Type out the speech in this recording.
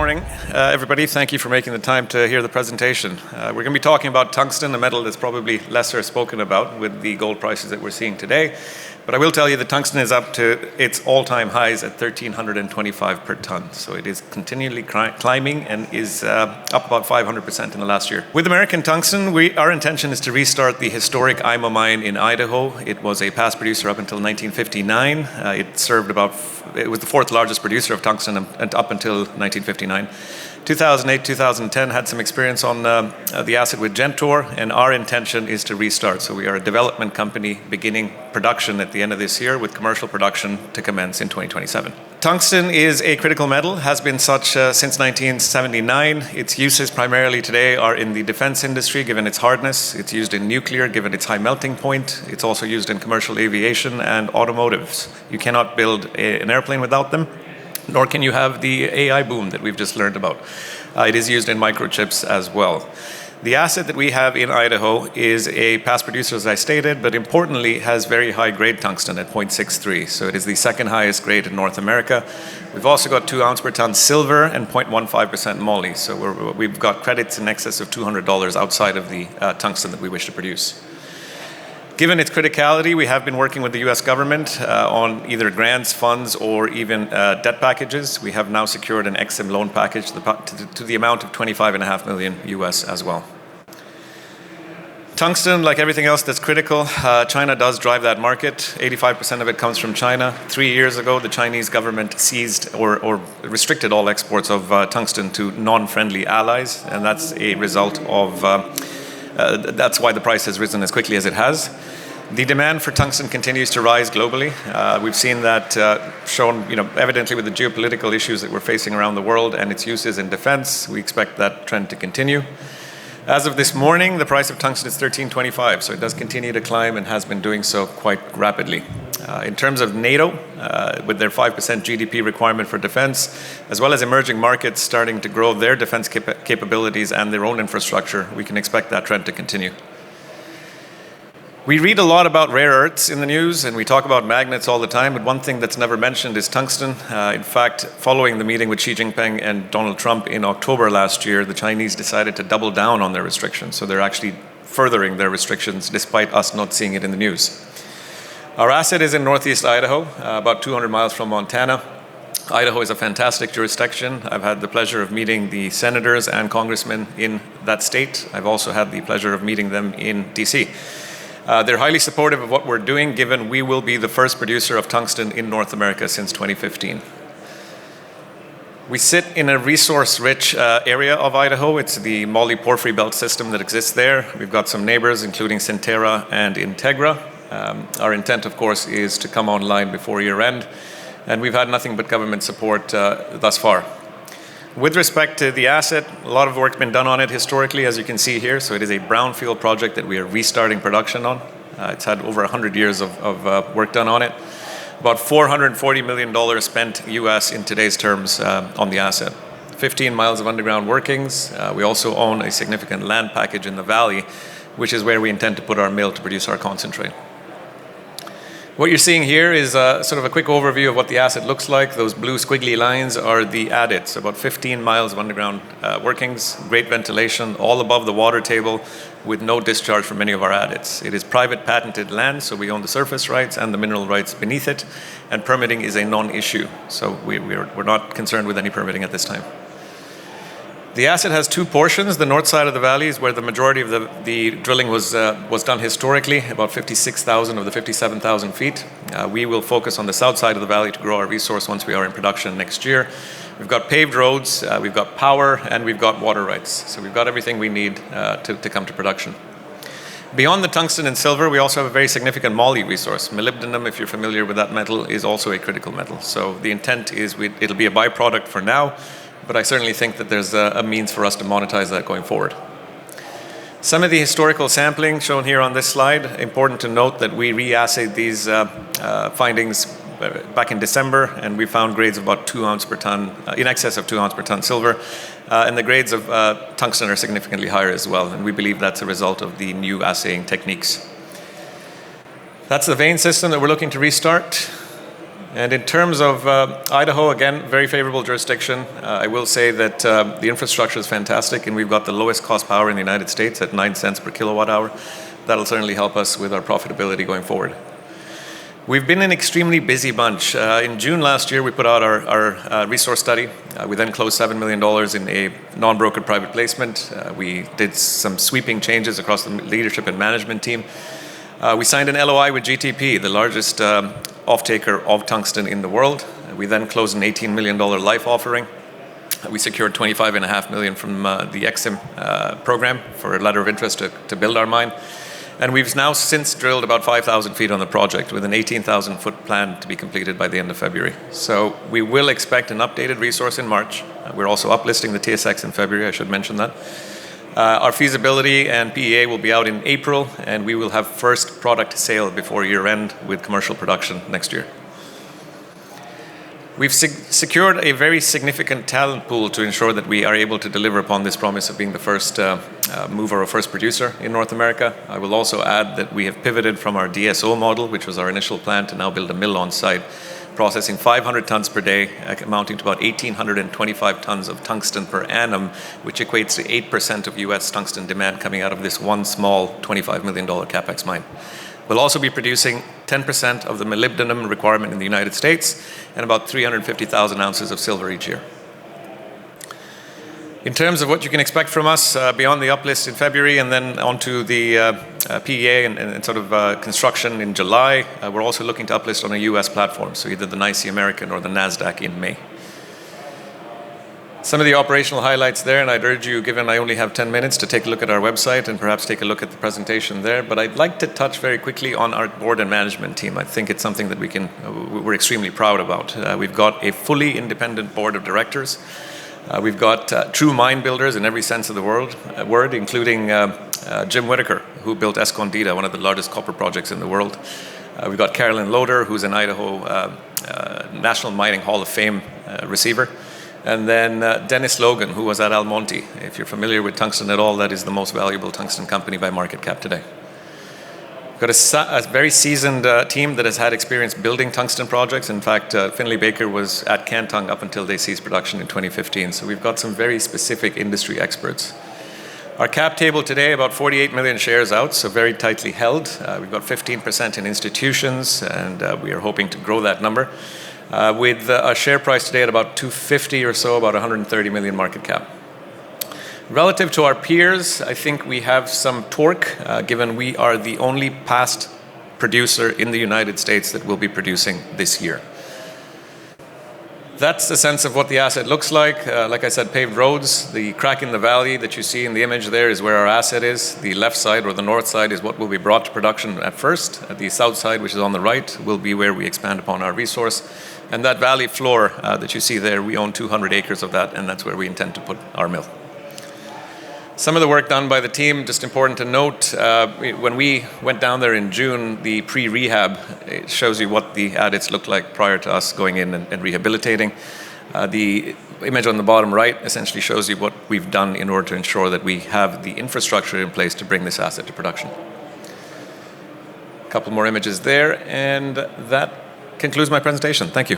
morning, everybody. Thank you for making the time to hear the presentation. We're going to be talking about tungsten, a metal that's probably lesser spoken about with the gold prices that we're seeing today. But I will tell you that tungsten is up to its all-time highs at $1,325 per ton. So it is continually climbing and is up about 500% in the last year. With American Tungsten, our intention is to restart the historic IMA mine in Idaho. It was a past producer up until 1959. It was the fourth largest producer of tungsten up until 1959. 2008, 2010 had some experience on the asset with Gentor, and our intention is to restart. So we are a development company beginning production at the end of this year with commercial production to commence in 2027. Tungsten is a critical metal, has been such since 1979. Its uses primarily today are in the defense industry, given its hardness. It's used in nuclear, given its high melting point. It's also used in commercial aviation and automotives. You cannot build an airplane without them, nor can you have the AI boom that we've just learned about. It is used in microchips as well. The asset that we have in Idaho is a past producer, as I stated, but importantly has very high grade tungsten at 0.63. So it is the second highest grade in North America. We've also got 2 ounce per ton silver and 0.15% moly. So we've got credits in excess of $200 outside of the tungsten that we wish to produce. Given its criticality, we have been working with the US government on either grants, funds, or even debt packages. We have now secured an EXIM loan package to the amount of $25.5 million US as well. Tungsten, like everything else that's critical, China does drive that market. 85% of it comes from China. 3 years ago, the Chinese government seized or restricted all exports of tungsten to non-friendly allies, and that's a result of that's why the price has risen as quickly as it has. The demand for tungsten continues to rise globally. We've seen that shown evidently with the geopolitical issues that we're facing around the world and its uses in defense. We expect that trend to continue. As of this morning, the price of tungsten is $13.25, so it does continue to climb and has been doing so quite rapidly. In terms of NATO, with their 5% GDP requirement for defense, as well as emerging markets starting to grow their defense capabilities and their own infrastructure, we can expect that trend to continue. We read a lot about rare earths in the news, and we talk about magnets all the time, but one thing that's never mentioned is tungsten. In fact, following the meeting with Xi Jinping and Donald Trump in October last year, the Chinese decided to double down on their restrictions. So they're actually furthering their restrictions despite us not seeing it in the news. Our asset is in northeast Idaho, about 200 miles from Montana. Idaho is a fantastic jurisdiction. I've had the pleasure of meeting the senators and congressmen in that state. I've also had the pleasure of meeting them in DC. They're highly supportive of what we're doing, given we will be the first producer of tungsten in North America since 2015. We sit in a resource-rich area of Idaho. It's the moly porphyry belt system that exists there. We've got some neighbors, including Centerra and Integra. Our intent, of course, is to come online before year-end, and we've had nothing but government support thus far. With respect to the asset, a lot of work's been done on it historically, as you can see here. So it is a brownfield project that we are restarting production on. It's had over 100 years of work done on it. About $440 million spent US in today's terms on the asset. 15 miles of underground workings. We also own a significant land package in the valley, which is where we intend to put our mill to produce our concentrate. What you're seeing here is sort of a quick overview of what the asset looks like. Those blue squiggly lines are the adits, about 15 miles of underground workings, great ventilation, all above the water table with no discharge from any of our adits. It is private patented land, so we own the surface rights and the mineral rights beneath it, and permitting is a non-issue. So we're not concerned with any permitting at this time. The asset has two portions. The north side of the valley is where the majority of the drilling was done historically, about 56,000 of the 57,000 feet. We will focus on the south side of the valley to grow our resource once we are in production next year. We've got paved roads, we've got power, and we've got water rights. So we've got everything we need to come to production. Beyond the tungsten and silver, we also have a very significant moly resource. Molybdenum, if you're familiar with that metal, is also a critical metal. So the intent is it'll be a byproduct for now, but I certainly think that there's a means for us to monetize that going forward. Some of the historical sampling shown here on this slide. Important to note that we re-assayed these findings back in December, and we found grades of about 2 ounce per ton, in excess of 2 ounce per ton silver, and the grades of tungsten are significantly higher as well, and we believe that's a result of the new assaying techniques. That's the vein system that we're looking to restart. And in terms of Idaho, again, very favorable jurisdiction. I will say that the infrastructure is fantastic, and we've got the lowest cost power in the United States at 9 cents per kilowatt hour. That'll certainly help us with our profitability going forward. We've been an extremely busy bunch. In June last year, we put out our resource study. We then closed $7 million in a non-brokered private placement. We did some sweeping changes across the leadership and management team. We signed an LOI with GTP, the largest off-taker of tungsten in the world. We then closed an $18 million life offering. We secured $25.5 million from the EXIM program for a letter of interest to build our mine. And we've now since drilled about 5,000 feet on the project with an 18,000 foot plan to be completed by the end of February. So we will expect an updated resource in March. We're also uplisting the TSX in February, I should mention that. Our feasibility and PEA will be out in April, and we will have first product sale before year end with commercial production next year. We've secured a very significant talent pool to ensure that we are able to deliver upon this promise of being the first mover or first producer in North America. I will also add that we have pivoted from our DSO model, which was our initial plan, to now build a mill on site, processing 500 tons per day, amounting to about 1,825 tons of tungsten per annum, which equates to 8% of US tungsten demand coming out of this one small $25 million capex mine. We'll also be producing 10% of the molybdenum requirement in the United States and about 350,000 ounces of silver each year. In terms of what you can expect from us beyond the uplist in February and then onto the PEA and sort of construction in July, we're also looking to uplist on a US platform, so either the NYSE American or the NASDAQ in May. Some of the operational highlights there, and I'd urge you, given I only have 10 minutes, to take a look at our website and perhaps take a look at the presentation there. But I'd like to touch very quickly on our board and management team. I think it's something that we're extremely proud about. We've got a fully independent board of directors. We've got true mine builders in every sense of the word, including Jim Whitaker, who built Escondida, one of the largest copper projects in the world. We've got Carolyn Loader, who's an Idaho National Mining Hall of Fame receiver. And then Dennis Logan, who was at Almonte. If you're familiar with tungsten at all, that is the most valuable tungsten company by market cap today. We've got a very seasoned team that has had experience building tungsten projects. In fact, Finlay Baker was at Cantong up until they ceased production in 2015. So we've got some very specific industry experts. Our cap table today, about 48 million shares out, so very tightly held. We've got 15% in institutions, and we are hoping to grow that number. With our share price today at about $250 or so, about 130 million market cap. Relative to our peers, I think we have some torque, given we are the only past producer in the United States that will be producing this year. That's the sense of what the asset looks like. Like I said, paved roads. The crack in the valley that you see in the image there is where our asset is. The left side or the north side is what will be brought to production at first. The south side, which is on the right, will be where we expand upon our resource. And that valley floor that you see there, we own 200 acres of that, and that's where we intend to put our mill. Some of the work done by the team, just important to note, when we went down there in June, the pre-rehab, it shows you what the adits looked like prior to us going in and rehabilitating. The image on the bottom right essentially shows you what we've done in order to ensure that we have the infrastructure in place to bring this asset to production. A couple more images there, and that concludes my presentation. Thank you.